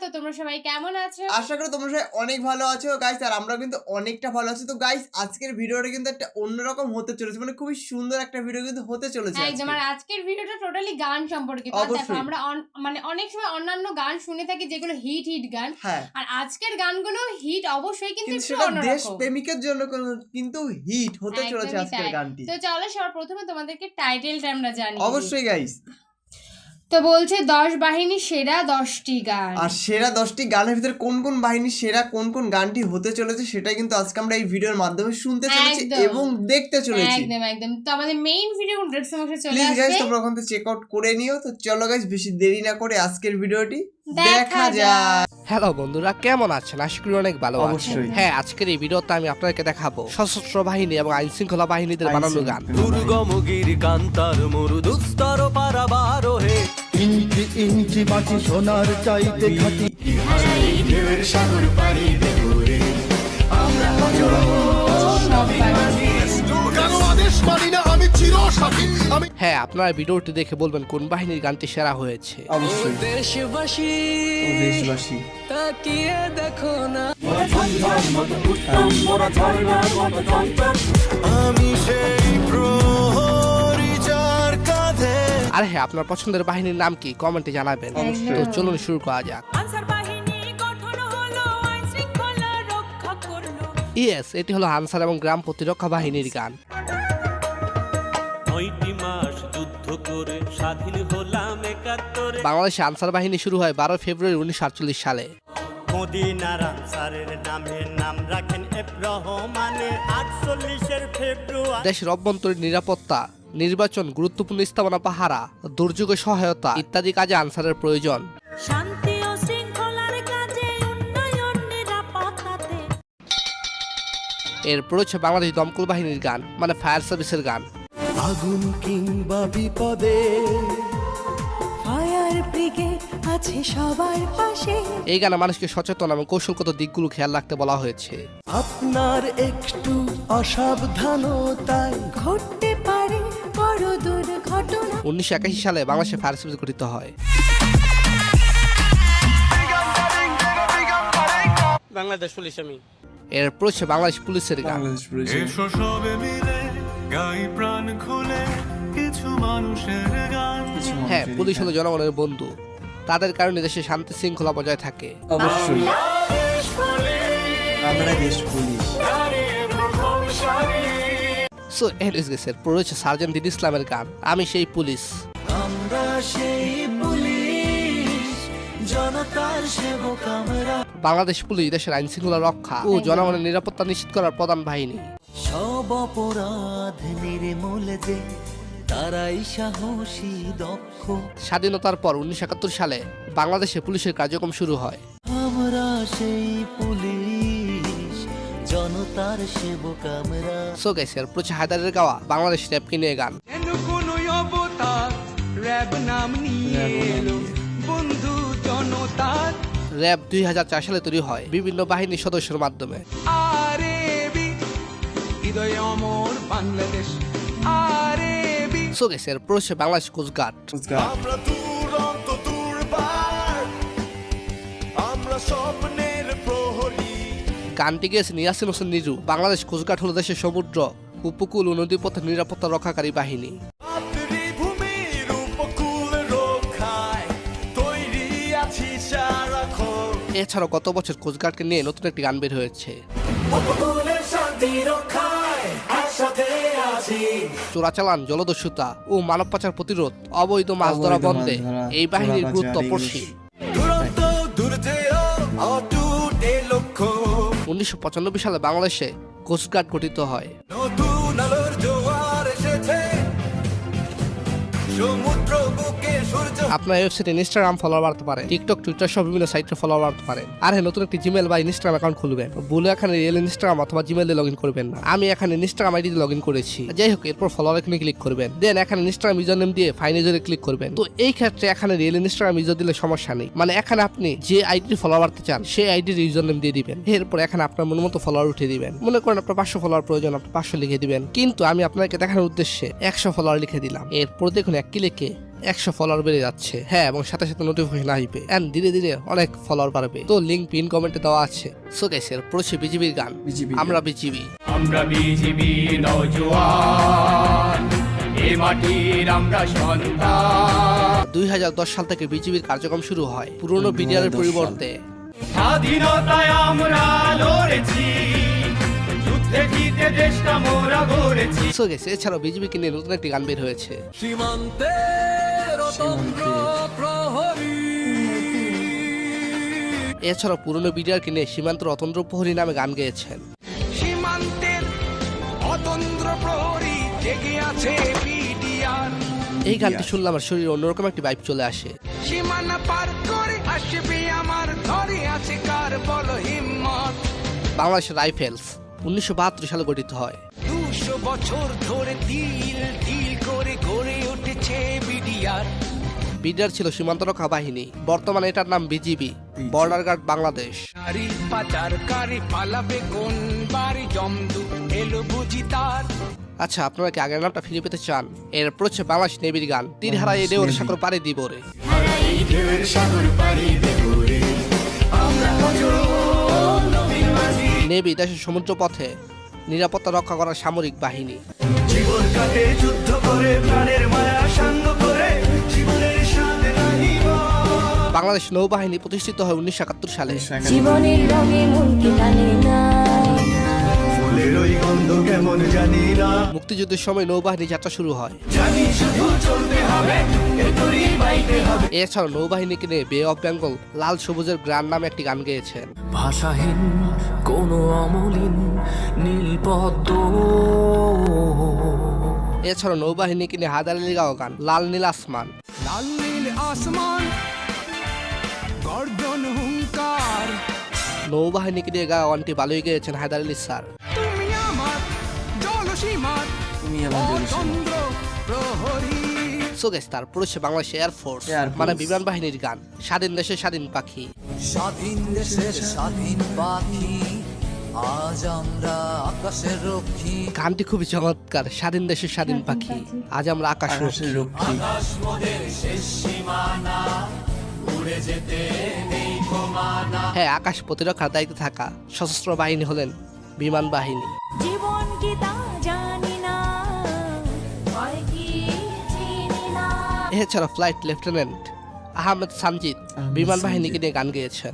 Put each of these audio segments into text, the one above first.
তো তোমরা সবাই কেমন আছো? আশা করি তোমরা সবাই অনেক ভালো আছো গাইস, আর আমরা কিন্তু অনেকটা ভালো আছি। তো গাইস আজকের ভিডিওটা কিন্তু একটা অন্যরকম হতে চলেছে, মানে খুবই সুন্দর একটা ভিডিও কিন্তু হতে চলেছে একদম। আর আজকের ভিডিওটা টোটালি গান সম্পর্কিত। দেখো আমরা মানে অনেক সময় অন্যান্য গান শুনে থাকি যেগুলো হিট গান, আর আজকের গানগুলো হিট অবশ্যই, কিন্তু সেটা দেশ প্রেমিকের জন্য কিন্তু হিট হতে চলেছে আজকের গানটি। তো চলো সবার প্রথমে তোমাদেরকে টাইটেলটা আমরা জানি। অবশ্যই গাইস। তো বলছে 10 বাহিনীর সেরা 10টি গান, আর সেরা 10টি গানের ভিতরে কোন কোন বাহিনীর সেরা কোন কোন গানটি হতে চলেছে সেটাই কিন্তু আজকে আমরা এই ভিডিওর মাধ্যমে শুনতে চলেছি এবং দেখতে চলেছি। একদম। তো আমাদের মেইন ভিডিও ডেসক্রিপশন বক্সে চলে আসবে, প্লিজ গাইস তোমরা ওখান থেকে চেক আউট করে নিও। তো চলো গাইস বেশি দেরি না করে আজকের ভিডিওটি দেখা যাক। হ্যালো বন্ধুরা, কেমন আছেন? আশা করি অনেক ভালো আছেন। হ্যাঁ, আজকের এই ভিডিওতে আমি আপনাদেরকে দেখাবো সশস্ত্র বাহিনী এবং আইন শৃঙ্খলা বাহিনীদের বানানো গান। দুর্গমগির কান্তার মরুদুস্তর পারাবারো হে, ইঞ্চি ইঞ্চি মাটি সোনার চাইতে খাটি, ঢেউয়ের সাগর পাড়ি দেবো রে আমরা হ্যাঁ, আপনারা ভিডিওটি দেখে বলবেন কোন বাহিনীর গানটি সেরা হয়েছে। অবশ্যই দেশবাসী দেশবাসী তাকিয়ে দেখো না, আমি সেই প্রহরী যার কাঁধে। আর হ্যাঁ, আপনার পছন্দের বাহিনীর নাম কি কমেন্টে জানাবেন। তো চলুন শুরু করা যাক। ইয়েস, এটি হলো আনসার এবং গ্রাম প্রতিরক্ষা বাহিনীর গান। 9টি মাস যুদ্ধ করে স্বাধীন হলাম 71-এ। বাংলাদেশে আনসার বাহিনী শুরু হয় 12 ফেব্রুয়ারি 1948 সালে। মদিনার আনসারের নাম রাখেন এফ রহমানের 48-এর ফেব্রুয়ারি। দেশের অভ্যন্তরীণ নিরাপত্তা, নির্বাচন, গুরুত্বপূর্ণ স্থাপনা পাহারা, দুর্যোগে সহায়তা ইত্যাদি কাজে আনসারের প্রয়োজন। শান্তি ও শৃঙ্খলার কাজে উন্নয়ন নিরাপত্তাতে। এরপর হচ্ছে বাংলাদেশ দমকল বাহিনীর গান, মানে ফায়ার সার্ভিসের গান। আগুন কিংবা বিপদে ফায়ার ব্রিগেড আছে সবার পাশে। এই গানে মানুষকে সচেতন এবং কৌশলগত দিকগুলো খেয়াল রাখতে বলা হয়েছে। আপনার একটু অসাবধানতায় ঘটতে পারে বড় দুর্ঘটনা। 1981 সালে বাংলাদেশে ফায়ার সার্ভিস গঠিত হয়। বাংলাদেশ পুলিশ আমি। এরপর হচ্ছে বাংলাদেশ পুলিশের গান। এসো সবে মিলে গাই প্রাণ খুলে কিছু মানুষের গান। হ্যাঁ, পুলিশ হলো জনগণের বন্ধু, তাদের কারণে দেশে শান্তি শৃঙ্খলা বজায় থাকে। অবশ্যই আমরা দেশ পুলিশ। সো এনিওয়েজ গাইস, এরপর হচ্ছে সার্জেন্ট দিন ইসলামের গান, আমি সেই পুলিশ। আমরা সেই পুলিশ জনতার সেবক আমরা, বাংলাদেশ পুলিশ দেশের আইন শৃঙ্খলা রক্ষা ও জনগণের নিরাপত্তা নিশ্চিত করার প্রধান বাহিনী। সব অপরাধ নির্মূল যে তারাই সাহসী দক্ষ, স্বাধীনতার পর 1971 সালে বাংলাদেশে পুলিশের কার্যক্রম শুরু হয়। আমরা সেই পুলিশ জনতার সেবক আমরা। সো গাইস, এরপর হচ্ছে হায়দারের গাওয়া বাংলাদেশ র্যাপকে নিয়ে গান। র্যাব 2004 সালে তৈরি হয় বিভিন্ন বাহিনীর সদস্যের মাধ্যমে। সো গাইস, এরপর হচ্ছে বাংলাদেশ কোস্টগার্ড। আমরা দুরন্ত দুর্বার, আমরা স্বপ্নের প্রহরী। গানটি গেয়েছেন ইয়াসিন হোসেন নিজু। বাংলাদেশ কোস্টগার্ড হলো দেশের সমুদ্র, উপকূল ও নদীপথের নিরাপত্তা রক্ষাকারী বাহিনী। মাতৃভূমির উপকূল রক্ষায় তৈরি আছি সারাক্ষণ। এছাড়াও গত বছর কোস্টগার্ডকে নিয়ে নতুন একটি গান বের হয়েছে। উপকূলের শান্তি রক্ষায় একসাথে আছি। চোরাচালান, জলদস্যুতা ও মানব পাচার প্রতিরোধ, অবৈধ মাছ ধরা বন্ধে এই বাহিনীর গুরুত্ব অপরিসীম। দুরন্ত দুর্জেয় অটুট এ লক্ষ্য। 1995 সালে বাংলাদেশে কোস্টগার্ড গঠিত হয়। নতুন আলোর জোয়ার এসেছে সমুদ্র বুকে সূর্য। আপনার ওয়েবসাইটে ইনস্টাগ্রাম ফলোয়ার বাড়তে পারে, টিকটক, টুইটার সব বিভিন্ন সাইটে ফলোয়ার বাড়তে পারেন। আর হ্যাঁ, নতুন একটি জিমেল বা ইনস্টাগ্রাম অ্যাকাউন্ট খুলবেন। বলে এখানে রিয়েল ইনস্টাগ্রাম অথবা জিমেল দিয়ে লগ ইন করবেন না। আমি এখানে ইনস্টাগ্রাম আইডি দিয়ে লগ ইন করেছি। যাই হোক, এরপর ফলোয়ার এখানে ক্লিক করবেন। দেন এখানে ইনস্টাগ্রাম ইউজার নেম দিয়ে ফাইন ইউজারে ক্লিক করবেন। তো এই ক্ষেত্রে এখানে রিয়েল ইনস্টাগ্রাম ইউজার দিলে সমস্যা নেই, মানে এখানে আপনি যে আইডি ফলোয়ার বাড়তে চান সেই আইডির ইউজার নেম দিয়ে দিবেন। এরপর এখানে আপনার মন মতো ফলোয়ার উঠিয়ে দিবেন। মনে করেন আপনার 500 ফলোয়ার প্রয়োজন, আপনি 500 লিখে দিবেন। কিন্তু আমি আপনাকে দেখানোর উদ্দেশ্যে 100 ফলোয়ার লিখে দিলাম। এরপর দেখুন এক ক্লিকে 100 ফলোয়ার বেড়ে যাচ্ছে। হ্যাঁ, এবং সাথে সাথে নোটিফিকেশন আসবে এন্ড ধীরে ধীরে অনেক ফলোয়ার বাড়বে। তো লিংক পিন কমেন্টে দেওয়া আছে। সো গাইস, এর পড়ছে বিজিবির গান, আমরা বিজিবি। আমরা বিজিবি নওজোয়ান, এ মাটির আমরা সন্তান। 2010 সাল থেকে বিজিবির কার্যক্রম শুরু হয় পুরনো বিডিআরের পরিবর্তে। স্বাধীনতায় আমরা লড়েছি, যুদ্ধে জিতে দেশটা মোরা গড়েছি। সো গাইস, এছাড়াও বিজিবিকে নিয়ে নতুন একটি গান বের হয়েছে। এছাড়াও পুরনো বিডিআরকে নিয়ে সীমান্ত অতন্ত্র প্রহরী নামে গান গেয়েছেন। সীমান্তের অতন্ত্র প্রহরী জেগে আছে বিডিআর। এই গানটি শুনলে আমার শরীরে অন্যরকম একটি ভাইব চলে আসে। সীমানা পার করে আসবে আমার ঘরে আছে কার বল হিম্মত। বাংলাদেশের রাইফেলস 1972 সালে গঠিত হয়। 200 বছর ধরে দিল দিল করে গড়ে উঠেছে বিডিআর। বিডিআর ছিল সীমান্তরক্ষা বাহিনী, বর্তমানে এটার নাম বিজিবি, বর্ডার গার্ড বাংলাদেশ। নারী পাচারকারী পালাবে কোন বাড়ি জমদু এলো বুঝি তার। আচ্ছা, আপনারা কি আগের নামটা ফিরে পেতে চান? এরপর হচ্ছে বাংলাদেশ নেভির গান, তীর হারাই এ ঢেউয়ের সাগর পাড়ি দিব রে। নেভি দেশের সমুদ্র পথে নিরাপত্তা রক্ষা করার সামরিক বাহিনী। জীবন কাটে যুদ্ধ করে, প্রাণের মায়া সাঙ্গ করে, জীবনের সাথে নাহিব। বাংলাদেশ নৌবাহিনী প্রতিষ্ঠিত হয় 1971 সালে। জীবনের রঙে মনকে টানে না, ফুলের ওই গন্ধ কেমন জানি না, মুক্তিযুদ্ধের সময় নৌবাহিনী যাত্রা শুরু হয়। জানি শুধু চলতে হবে, এতরি বাইতে হবে। এছাড়াও নৌবাহিনীকে নিয়ে বে অফ বেঙ্গল লাল সবুজের গ্রান নামে একটি গান গেয়েছেন। ভাষাহীন কোন অমলিন নীলপদ্ম। এছাড়াও নৌবাহিনীকে নিয়ে হায়দার আলী গাওয়া গান লাল নীল আসমান। লাল নীল আসমান গর্জন হুঙ্কার। নৌবাহিনীকে নিয়ে গাওয়া গানটি ভালোই গেয়েছেন হায়দার আলী স্যার। তুমি আমার জলসীমার অতন্ত্র প্রহরী। সো গাইস, তারপর হচ্ছে বাংলাদেশ এয়ারফোর্স মানে বিমান বাহিনীর গান, স্বাধীন দেশের স্বাধীন পাখি। স্বাধীন দেশের স্বাধীন পাখি, আজ আমরা আকাশের রক্ষী। গানটি খুবই চমৎকার, স্বাধীন দেশের স্বাধীন পাখি, আজ আমরা আকাশ রক্ষী। আকাশ মোদের শেষ সীমানা, উড়ে যেতে নেই কমানা। হ্যাঁ, আকাশ প্রতিরক্ষার দায়িত্বে থাকা সশস্ত্র বাহিনী হলেন বিমান বাহিনী। জীবন কি তা জানি না, ভয় কি চিনি না। এছাড়া ফ্লাইট লেফটেন্যান্ট আহমেদ সানজিদ বিমান বাহিনীকে নিয়ে গান গেয়েছেন।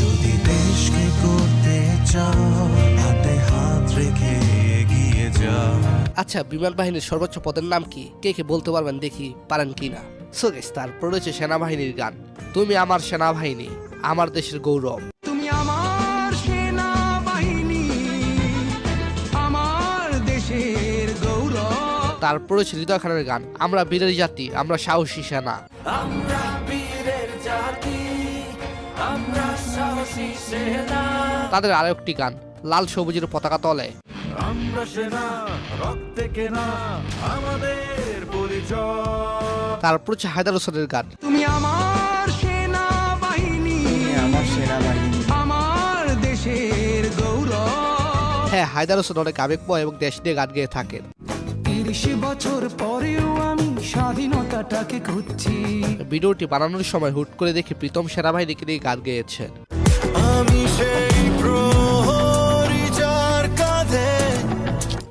যদি দেশকে করতে চাও, হাতে হাত রেখে এগিয়ে যাও। আচ্ছা, বিমান বাহিনীর সর্বোচ্চ পদের নাম কি? কে কে বলতে পারবেন দেখি, পারেন কিনা? সো গাইস, তারপর রয়েছে সেনাবাহিনীর গান, তুমি আমার সেনাবাহিনী, আমার দেশের গৌরব। তুমি আমার সেনাবাহিনী, আমার দেশের গৌরব। তারপর রয়েছে হৃদয় খানের গান, আমরা বীরের জাতি, আমরা সাহসী সেনা। আমরা বীরের জাতি, আমরা সাহসী সেনা। তাদের আরো একটি গান, লাল সবুজের পতাকা তলে। আমরা সেনা, রক্তে কেনা আমাদের পরিচয়। তারপর হচ্ছে হায়দার হোসেনের গান, তুমি আমার সেনাবাহিনী, আমার দেশের গৌরব। হ্যাঁ, হায়দার হোসেন অনেক আবেগময় এবং দেশ নিয়ে গান গেয়ে থাকেন। 30 বছর পরেও আমি স্বাধীনতাটাকে খুঁজছি। ভিডিওটি বানানোর সময় হুট করে দেখি প্রীতম সেনাবাহিনীকে নিয়ে গান গেয়েছেন। আমি সেই প্রহরী যার কাঁধে,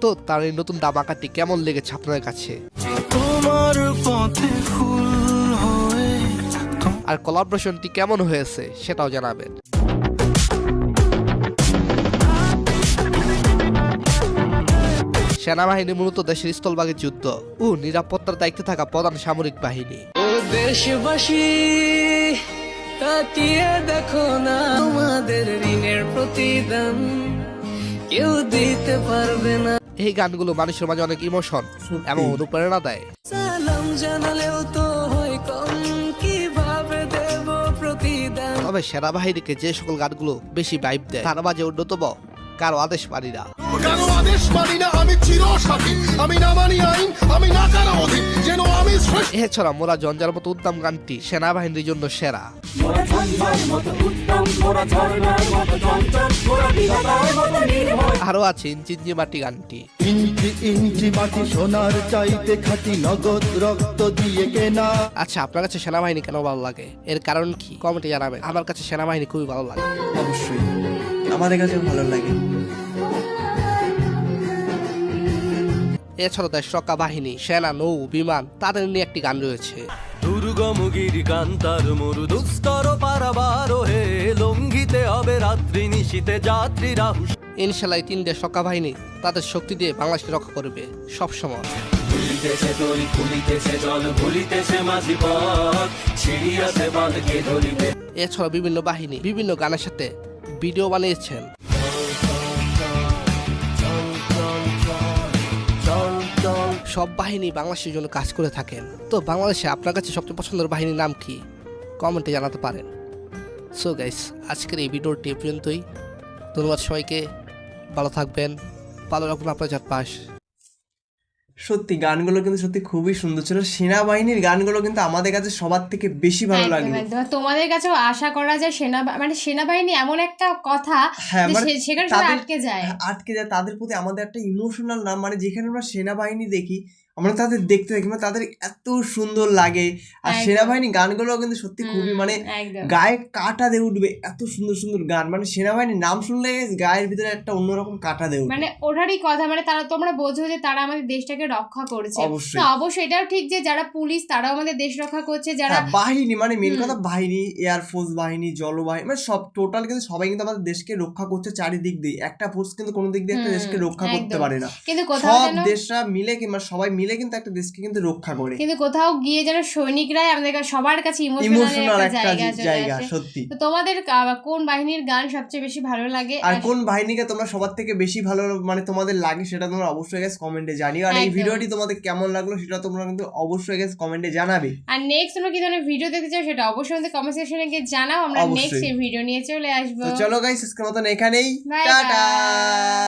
তো তার এই নতুন দামাকাটি কেমন লেগেছে আপনাদের কাছে? তোমার পথে ফুল হয়ে। আর কোলাবোরেশনটি কেমন হয়েছে সেটাও জানাবেন। সেনাবাহিনী মূলত দেশের স্থলভাগের যুদ্ধ ও নিরাপত্তার দায়িত্বে থাকা প্রধান সামরিক বাহিনী। ও দেশবাসী, তাকিয়ে দেখো না, তোমাদের ঋণের প্রতিদান কেউ দিতে পারবে না। এই গানগুলো মানুষের মাঝে অনেক ইমোশন এবং অনুপ্রেরণা দেয়। সালাম জানালেও তো হয় কম, কিভাবে দেব প্রতিদান। তবে সেনাবাহিনীকে যে সকল গানগুলো বেশি ভাইব দেয় তার মাঝে অন্যতম কারো আদেশ মানি না। কারো আদেশ মানি না, আমি চিরসাথী, আমি না মানি আইন, আমি না কারো অধীন, যেন আমি শ্রেষ্ঠ। এছাড়া মোরা জঞ্জার মতো উদ্দাম গানটি সেনাবাহিনীর জন্য সেরা। আরো আছে ইঞ্চি মাটি গানটি। ইঞ্চি ইঞ্চি মাটি সোনার চাইতে খাঁটি, নগদ রক্ত দিয়ে কেনা। আচ্ছা, আপনার কাছে সেনাবাহিনী কেন ভালো লাগে, এর কারণ কি কমেন্টে জানাবেন। আমার কাছে সেনাবাহিনী খুবই ভালো লাগে। অবশ্যই আমাদের কাছে ভালো লাগে। এছাড়াও দেশ রক্ষা বাহিনী, সেনা, নৌ, বিমান তাদের নিয়ে একটি গান রয়েছে। দুর্গম গিরি কান্তার মরু দুস্তর পারাবার হে, লঙ্ঘিতে হবে রাত্রি নিশীতে যাত্রীরা। ইনশাল্লাহ এই 3 দেশ রক্ষা বাহিনী তাদের শক্তি দিয়ে বাংলাদেশকে রক্ষা করবে সব সময়। ভুলিতেছে তরি ফুলিতেছে জল, ভুলিতেছে মাঝি পথ, ছিড়িয়াছে বাঁধকে ধরিতে। এছাড়াও বিভিন্ন বাহিনী বিভিন্ন গানের সাথে ভিডিও বানিয়েছেন। সব বাহিনী বাংলাদেশের জন্য কাজ করে থাকেন। তো বাংলাদেশে আপনার কাছে সবচেয়ে পছন্দের বাহিনীর নাম কি কমেন্টে জানাতে পারেন। সো গাইস, আজকের এই ভিডিওটি এ পর্যন্তই। ধন্যবাদ সবাইকে, ভালো থাকবেন, ভালো রাখুন আপনার চারপাশ। সত্যি গানগুলো কিন্তু সত্যি খুবই সুন্দর ছিল। সেনাবাহিনীর গানগুলো কিন্তু আমাদের কাছে সবার থেকে বেশি ভালো লাগলো। তোমাদের কাছেও আশা করা যায় সেনাবাহিনী এমন একটা কথা, সেখানে আটকে যায়। তাদের প্রতি আমাদের একটা ইমোশনাল নাম, মানে যেখানে আমরা সেনাবাহিনী দেখি আমরা তাদের দেখতে থাকি, মানে তাদের এত সুন্দর লাগে। আর সেনাবাহিনী গানগুলো কিন্তু সত্যি খুবই মানে গায়ে কাঁটা দিয়ে উঠবে, এত সুন্দর সুন্দর গান। মানে সেনাবাহিনীর নাম শুনলে গায়ের ভিতরে একটা অন্যরকম কাঁটা দিয়ে উঠবে। মানে ওটারই কথা, মানে তারা, তোমরা বোঝো যে তারা আমাদের দেশটাকে রক্ষা করছে। অবশ্যই এটাও ঠিক যে যারা পুলিশ তারাও আমাদের দেশ রক্ষা করছে। যারা বাহিনী, মানে মেন কথা বাহিনী, এয়ারফোর্স বাহিনী, জলবাহিনী, মানে সব টোটাল কিন্তু সবাই কিন্তু আমাদের দেশকে রক্ষা করছে চারিদিক দিয়ে। একটা ফোর্স কিন্তু কোনো দিক দিয়ে একটা দেশকে রক্ষা করতে পারে না, কিন্তু সব দেশরা মিলে কিংবা সবাই মিলে কিন্তু একটা দেশকে কিন্তু রক্ষা করে। কিন্তু কোথাও গিয়ে যেন সৈনিকরাই আমাদের সবার কাছে ইমোশনাল একটা জায়গা। সত্যি। তো তোমাদের কোন বাহিনীর গান সবচেয়ে বেশি ভালো লাগে, আর কোন বাহিনীকে তোমরা সবার থেকে বেশি ভালো মানে তোমাদের লাগে, সেটা তোমরা অবশ্যই গাইস কমেন্টে জানিও। আর এই ভিডিওটি তোমাদের কেমন লাগলো সেটা তোমরা কিন্তু অবশ্যই গাইস কমেন্টে জানাবে। আর নেক্সট তোমরা কি ধরনের ভিডিও দেখতে চাও সেটা অবশ্যই আমাদের কমেন্ট সেকশনে গিয়ে জানাও। আমরা নেক্সট এই ভিডিও নিয়ে চলে আসবো। তো চলো গাইস, আজকের মতন এখানেই, টাটা।